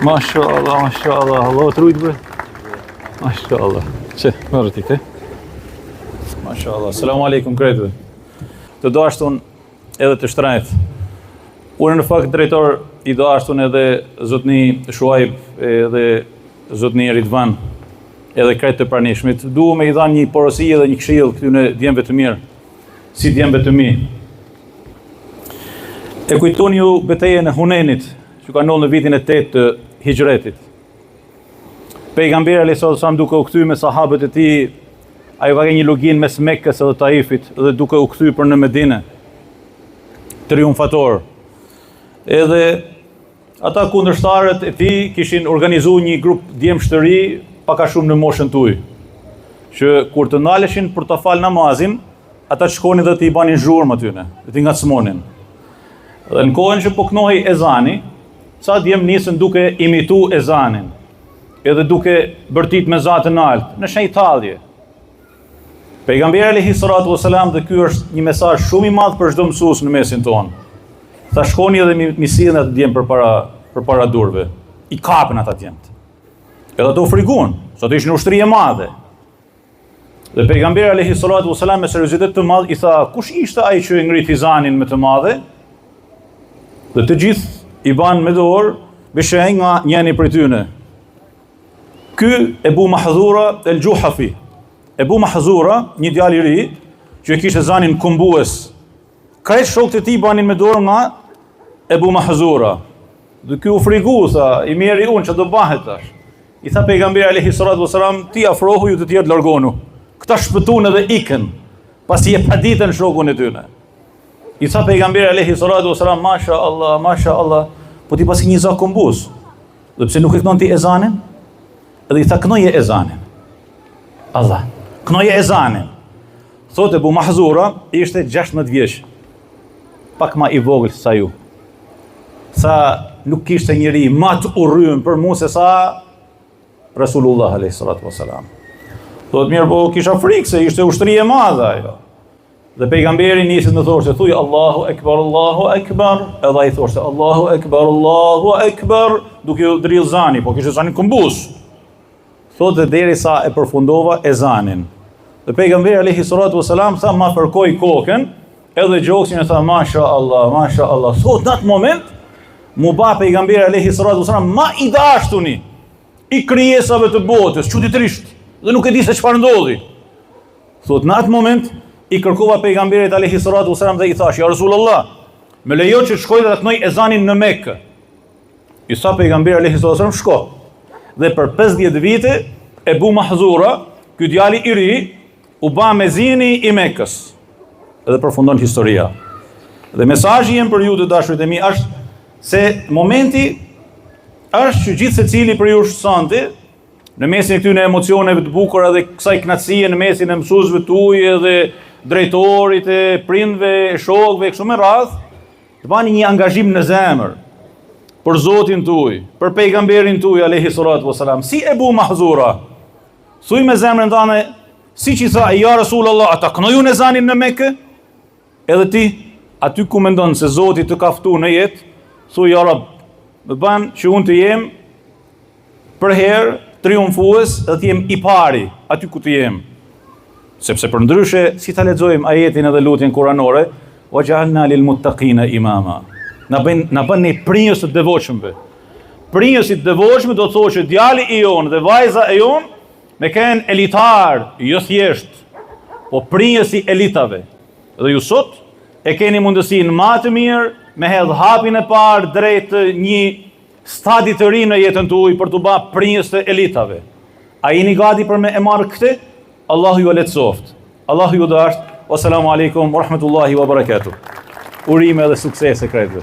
Mashallah, mashallah, Allah të rujtë bre. Mashallah. Që, mërë ti te? Mashallah, selamu alaikum krejtëve. Të do ashtun edhe të shtrajt. Unë në fakt drejtor i do ashtun edhe zotni Shuaib, edhe zotni Ridvan, edhe krejtë të pranishmit. Du me i dhanë një porosi edhe një këshill këtyne djemve të mirë, si djemve të mi. E kujtoni ju betejën e Hunenit, që ka ndodhur në vitin e 8 të Hijretit. Pejgamberi alayhis salam duke u kthyer me sahabët e tij, ai ka një lugin mes Mekkës dhe Taifit dhe duke u kthyer për në Medinë, triumfator. Edhe ata kundërshtarët e tij kishin organizuar një grup djemsh të ri, pak a shumë në moshën tuaj, që kur të ndaleshin për të fal namazin, ata shkonin dhe të i banin zhurmë atyne, dhe t'i ngacmonin. Dhe në kohën që po knohej ezani, sa djem nisën duke imitu ezanin, edhe duke bërtit me zatën altë, në shejtallje. Pejgamberi alayhi salatu wasalam, dhe ky është një mesazh shumë i madh për çdo mësues në mesin tonë. Tha shkoni edhe mi sillen atë djem përpara durve. I kapën ata djemt. Edhe ato friguan, sa të ishin ushtri e madhe. Dhe pejgamberi alayhi salatu wasalam me seriozitet të madh i tha, kush ishte ai që e ngriti ezanin me të madhe? Dhe të gjithë i banë me dorë, beshenj nga njëni për tyne. Ky Ebu Mahdhura el Gjuhafi. Ebu Mahdhura, një djalë i ri, që e kishte ezanin kumbues. Krejt shokët e tij banin me dorë nga Ebu Mahdhura. Dhe ky u frigu, tha, i mjeri unë që do bahet tash. I tha pejgamberi alayhi salatu wasalam, ti afrohu, ju të tjerë largonu. Këta shpëtun edhe ikën, pasi e paditën shokun e tyne. I tha pejgamberi alayhi salatu wasalam, masha Allah, po ti pasi një zak kumbus. Dhe pse nuk e kënon ti ezanin? Edhe i tha kënoje ezanin. Allah, kënoje ezanin. Thotë Ebu Mahdhura, ishte 16 vjeç. Pak ma i vogël sa ju. Tha, nuk kishte njëri ma të urrym për mua se sa Rasulullah alayhi salatu wasalam. Thotë mirë, po kisha frikë se ishte ushtri e madhe ajo. Dhe pejgamberi niset me thoshte, thuj Allahu Ekber, edhe ai thoshte Allahu Ekber, duke u drill zani, po kishte zanin kumbus. Thotë derisa e përfundova ezanin. Dhe pejgamberi alayhi salatu wasalam tha, ma fërkoi kokën, edhe gjoksin e tha masha Allah. Thotë në atë moment mu ba pejgamberi alayhi salatu wasalam ma i dashtuni i krijesave të botës, çuditërisht, dhe nuk e di se çfarë ndodhi. Thotë në atë moment i kërkova pejgamberit alayhi salatu wasalam dhe i thash, ja Rasulullah, më lejo që shkoj dhe të kënoj ezanin në Mekë. I tha pejgamberi alayhi salatu wasalam, shko. Dhe për 50 vite Ebu Mahdhura, ky djali i ri, u ba mezini i Mekës. Edhe përfundon historia. Dhe mesazhi jem për ju të dashurit e mi është se momenti është që gjithë secili për ju sonte, në mesin e këtyre emocioneve të bukura dhe kësaj kënaqësie në mesin e mësuesve tuaj edhe drejtorit e prindve, e shokëve, kështu me radhë, të bani një angazhim në zemër për Zotin tuaj, për pejgamberin tuaj alayhi salatu wasalam. Si Ebu Mahdhura, thuj me zemrën tënde, siç i tha ja Rasulullah, ata kënojun ezanin në Mekë, edhe ti aty ku mendon se Zoti të ka ftuar në jetë, thuj ja Rabb, më bën që unë të jem për herë triumfues dhe të jem i pari aty ku të jem. Sepse për ndryshe, si ta lexojmë ajetin edhe lutjen kuranore, waj'alna lil muttaqina imama. Na bën ne prinjës të devotshmëve. Prinjësit të devotshëm do të thotë që djali i jon dhe vajza e jon me kanë elitar, jo thjesht, po prinjësi elitave. Dhe ju sot e keni mundësinë më të mirë me hedh hapin e parë drejt një stadi të ri në jetën tuaj për të bërë prinjës të elitave. A jeni gati për me e marrë këtë? Allahu ju lehtësoft. Allahu ju dasht. Wassalamu alaikum wa rahmatullahi wa barakatuh. Urime dhe suksese krejtëve.